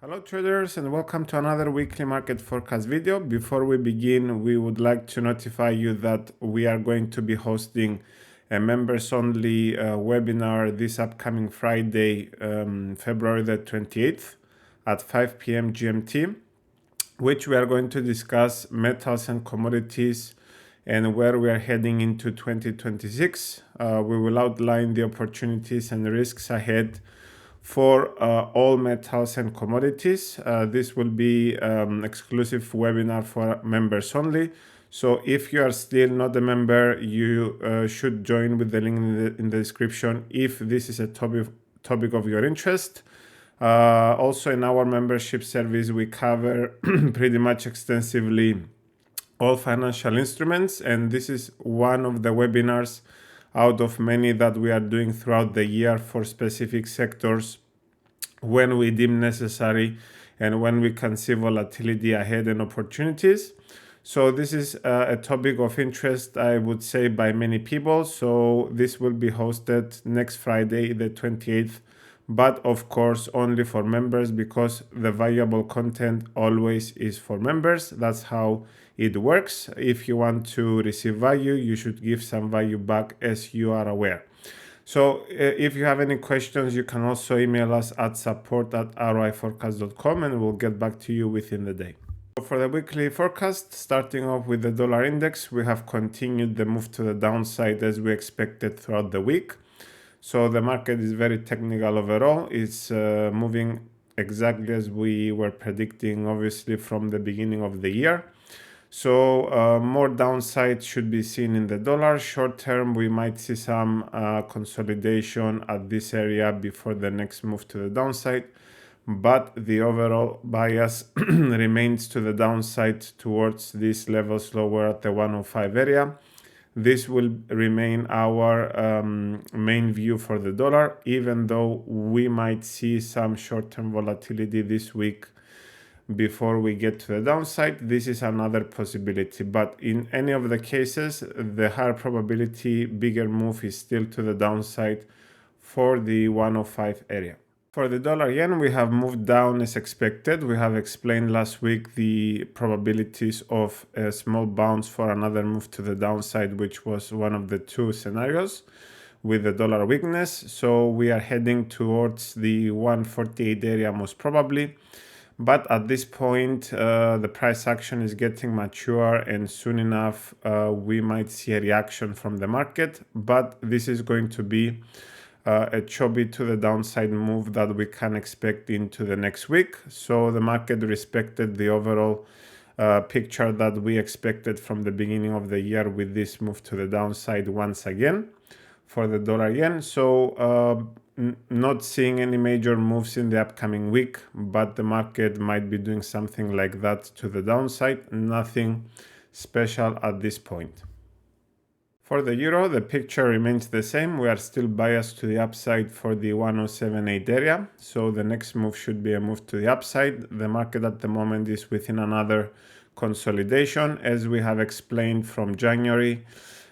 Hello traders and welcome to another weekly market forecast video. Before we begin, we would like to notify you that we are going to be hosting a members only webinar this upcoming Friday, February the 28th at 5 p.m. GMT, which we are going to discuss metals and commodities and where we are heading into 2026. We will outline the opportunities and risks ahead for all metals and commodities. This will be exclusive webinar for members only. So if you are still not a member, you should join with the link in the description if this is a topic of your interest. Also in our membership service, we cover pretty much extensively all financial instruments, and this is one of the webinars out of many that we are doing throughout the year for specific sectors when we deem necessary and when we can see volatility ahead and opportunities. So this is a topic of interest, I would say, by many people. So this will be hosted next Friday, the 28th, but of course only for members, because the valuable content always is for members. That's how it works. If you want to receive value, you should give some value back, as you are aware. So if you have any questions, you can also email us at support@roiforecast.com and we'll get back to you within the day. For the weekly forecast, starting off with the dollar index, we have continued the move to the downside as we expected throughout the week. So the market is very technical overall. It's moving exactly as we were predicting, obviously, from the beginning of the year. So more downside should be seen in the dollar. Short term, we might see some consolidation at this area before the next move to the downside. But the overall bias remains to the downside towards these levels lower at the 105 area. This will remain our main view for the dollar, even though we might see some short-term volatility this week before we get to the downside. This is another possibility, but in any of the cases, the higher probability, bigger move is still to the downside for the 105 area. For the dollar yen, we have moved down as expected. We have explained last week the probabilities of a small bounce for another move to the downside, which was one of the two scenarios with the dollar weakness. So we are heading towards the 148 area most probably. But at this point, the price action is getting mature, and soon enough, we might see a reaction from the market. But this is going to be a choppy to the downside move that we can expect into the next week. So the market respected the overall picture that we expected from the beginning of the year with this move to the downside once again for the dollar yen. So not seeing any major moves in the upcoming week, but the market might be doing something like that to the downside. Nothing special at this point. For the euro, the picture remains the same. We are still biased to the upside for the 107.8 area. So the next move should be a move to the upside. The market at the moment is within another consolidation. As we have explained from January,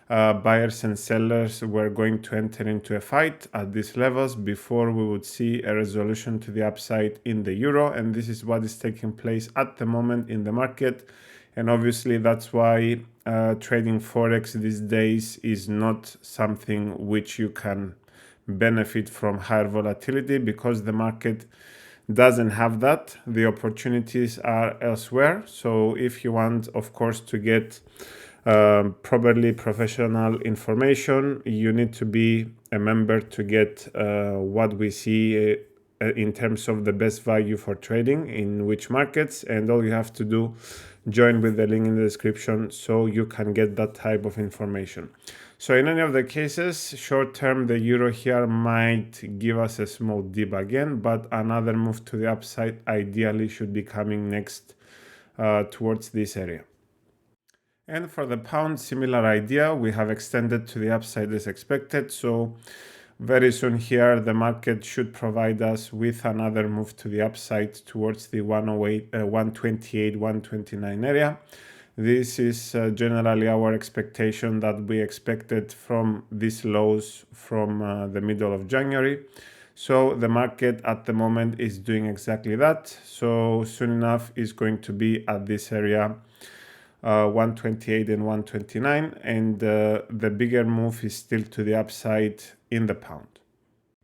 buyers and sellers were going to enter into a fight at these levels before we would see a resolution to the upside in the euro. And this is what is taking place at the moment in the market. And obviously that's why trading Forex these days is not something which you can benefit from higher volatility, because the market doesn't have that. The opportunities are elsewhere. So if you want, of course, to get properly professional information, you need to be a member to get what we see in terms of the best value for trading in which markets, and all you have to do, join with the link in the description so you can get that type of information. So in any of the cases, short term, the euro here might give us a small dip again, but another move to the upside ideally should be coming next towards this area. And for the pound, similar idea, we have extended to the upside as expected. So very soon here, the market should provide us with another move to the upside towards the 108, 128, 129 area. This is generally our expectation that we expected from these lows from the middle of January. So the market at the moment is doing exactly that. So soon enough is going to be at this area, 128 and 129, and the bigger move is still to the upside in the pound.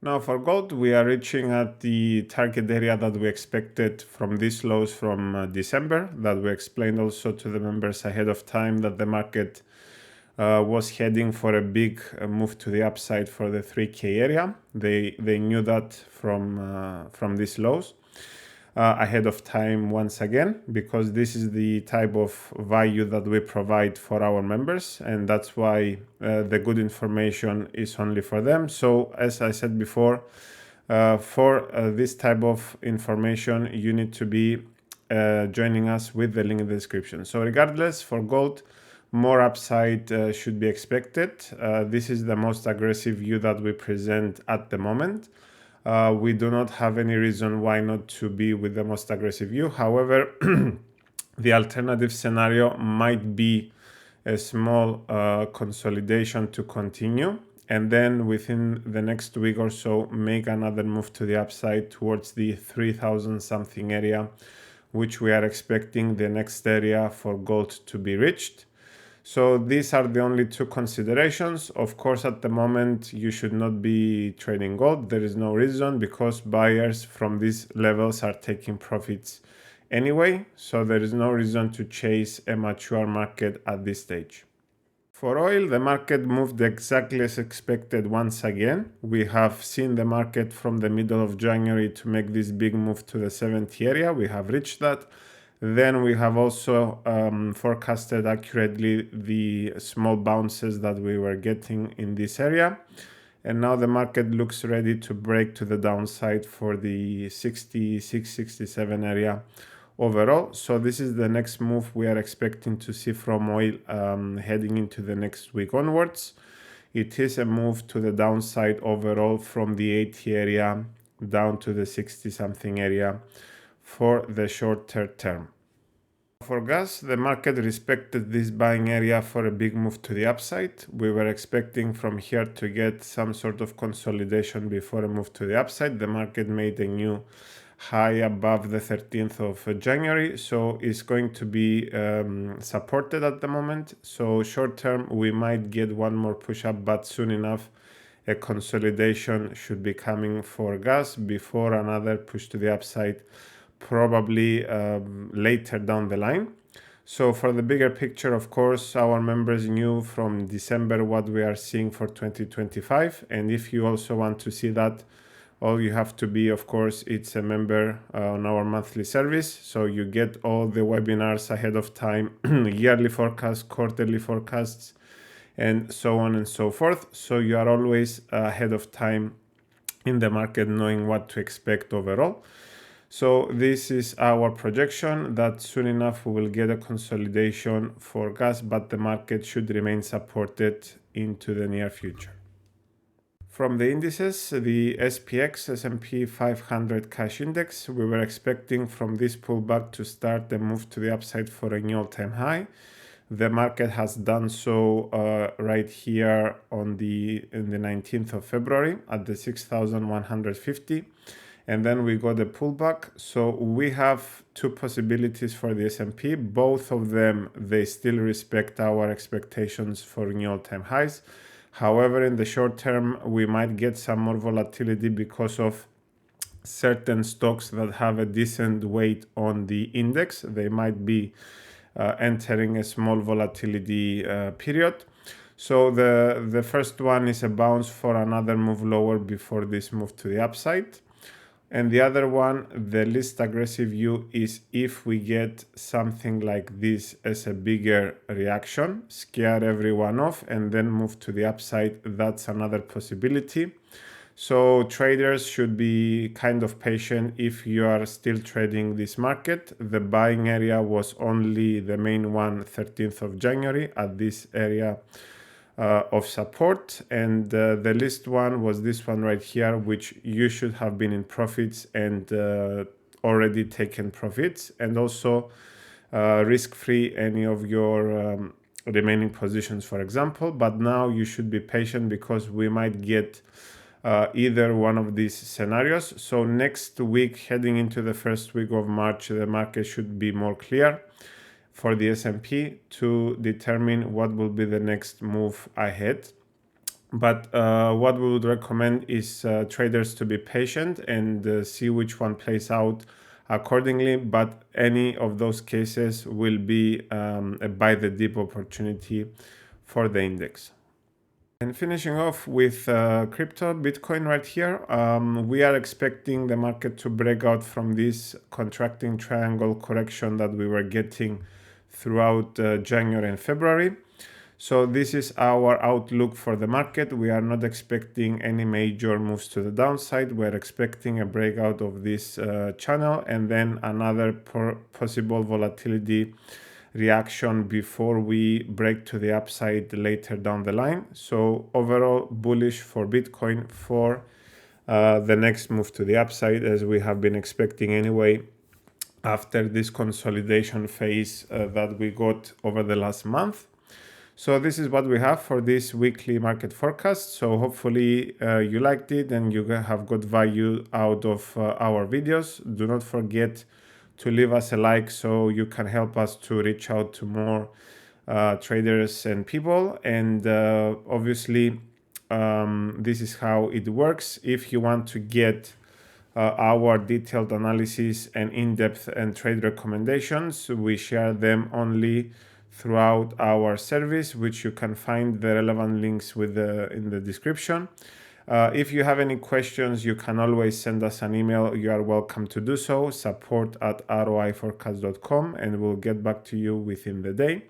Now for gold, we are reaching at the target area that we expected from these lows from December, that we explained also to the members ahead of time that the market was heading for a big move to the upside for the 3K area. They knew that from these lows ahead of time once again, because this is the type of value that we provide for our members, and that's why the good information is only for them. So as I said before, for this type of information you need to be joining us with the link in the description. So regardless, for gold, more upside should be expected. This is the most aggressive view that we present at the moment. We do not have any reason why not to be with the most aggressive view. However, the alternative scenario might be a small consolidation to continue, and then within the next week or so make another move to the upside towards the 3000 something area, which we are expecting the next area for gold to be reached. So these are the only two considerations. Of course, at the moment, you should not be trading gold. There is no reason, because buyers from these levels are taking profits anyway. So there is no reason to chase a mature market at this stage. For oil, the market moved exactly as expected once again. We have seen the market from the middle of January to make this big move to the 70 area. We have reached that. Then we have also forecasted accurately the small bounces that we were getting in this area. And now the market looks ready to break to the downside for the 66, 67 area overall. So this is the next move we are expecting to see from oil heading into the next week onwards. It is a move to the downside overall from the 80 area down to the 60 something area for the shorter term. For gas, the market respected this buying area for a big move to the upside. We were expecting from here to get some sort of consolidation before a move to the upside. The market made a new high above the 13th of January, so it's going to be supported at the moment. So short term, we might get one more push up, but soon enough, a consolidation should be coming for gas before another push to the upside, probably later down the line. So for the bigger picture, of course, our members knew from December what we are seeing for 2025. And if you also want to see that, all you have to be, of course, it's a member on our monthly service. So you get all the webinars ahead of time, yearly forecasts, quarterly forecasts, and so on and so forth. So you are always ahead of time in the market, knowing what to expect overall. So this is our projection that soon enough we will get a consolidation for gas, but the market should remain supported into the near future. From the indices, the SPX S&P 500 cash index, we were expecting from this pullback to start the move to the upside for a new all-time high. The market has done so right here in the 19th of February at the 6,150. And then we got a pullback. So we have two possibilities for the S&P. Both of them, they still respect our expectations for new all-time highs. However, in the short term, we might get some more volatility because of certain stocks that have a decent weight on the index. They might be entering a small volatility period. So the first one is a bounce for another move lower before this move to the upside. And the other one, the least aggressive view, is if we get something like this as a bigger reaction, scare everyone off, and then move to the upside. That's another possibility. So traders should be kind of patient if you are still trading this market. The buying area was only the main one, 13th of January at this area of support, and the least one was this one right here, which you should have been in profits and already taken profits, and also risk-free any of your remaining positions, for example. But now you should be patient because we might get either one of these scenarios. So next week, heading into the first week of March, the market should be more clear for the S&P to determine what will be the next move ahead. But what we would recommend is traders to be patient and see which one plays out accordingly. But any of those cases will be a buy the dip opportunity for the index. And finishing off with crypto, Bitcoin right here, we are expecting the market to break out from this contracting triangle correction that we were getting throughout January and February. So this is our outlook for the market. We are not expecting any major moves to the downside. We're expecting a breakout of this channel and then another possible volatility reaction before we break to the upside later down the line. So overall bullish for Bitcoin for the next move to the upside, as we have been expecting anyway after this consolidation phase that we got over the last month. So this is what we have for this weekly market forecast. So hopefully you liked it and you have got value out of our videos. Do not forget to leave us a like so you can help us to reach out to more traders and people. And obviously this is how it works. If you want to get our detailed analysis and in-depth and trade recommendations, we share them only throughout our service, which you can find the relevant links in the description. If you have any questions, you can always send us an email. You are welcome to do so, support@roiforecast.com, and we'll get back to you within the day.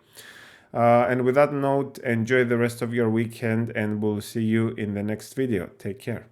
And with that note, enjoy the rest of your weekend and we'll see you in the next video. Take care.